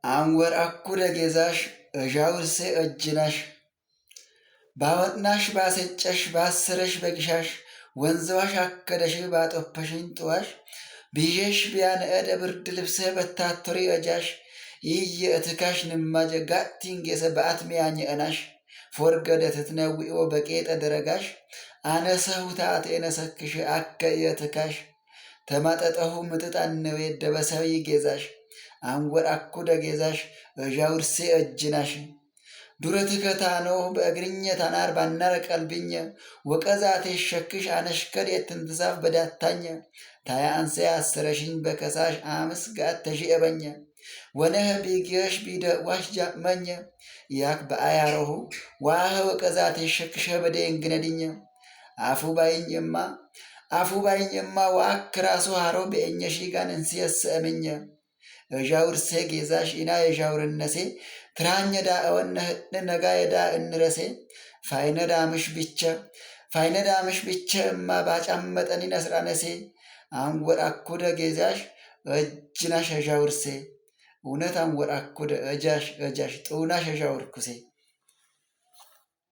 አንወር አኩደ ጌዛሽ እዣውርሴ እጅናሽ ባወጥናሽ ባሰጨሽ ባሰረሽ በግሻሽ ወንዝዋሽ አከደሽ ባጦፈሽኝ ጥዋሽ ቢዤሽ ቢያንዕደ ብርድ ልብስህ በታቶሪ እጃሽ ይየ እትካሽ ንማጀ ጋቲንጌሰ በአትሚያኝ እናሽ ፎርገደ ትትነዊኦ በቄጠ ደረጋሽ አነሰሁታት ኤነሰክሽ አከ የትካሽ ተማጠጠሁ ምጥጣነዌ ደበሰዊ ጌዛሽ አንወር አኩደ ጌዛሽ እዣውርሴ እጅናሽ ዱረት ከታኖ በእግርኘ ታናር ባናር ቀልብኘ ወቀዛቴ ሸክሽ አነሽከር የትንትዛፍ በዳታኘ ታያ አንሰ አሰረሽኝ በከሳሽ አምስ ጋት ተሽኤበኘ ወነህ ቢጌሽ ቢደ ዋሽ ጃመኘ ያክ በአያረሁ ዋህ ወቀዛቴ ሸክሸ በደ እንግነድኘ አፉ ባይኝማ ዋክ ራሱ ሃሮ በእኘሺ ጋን እንስየስ እምኘ እዣውርሴ ጌዛሽ ኢና የዣውርነሴ ትራኘዳ እወነህ ነጋ የዳ እንረሴ ፋይነዳምሽ ብቸ እማ ባጫመጠኒ ነስራነሴ አንወር አኩደ ጌዛሽ እጅናሽ እዣውርሴ እውነት አንወር አኩደ እጃሽ ጥውናሽ እዣውርኩሴ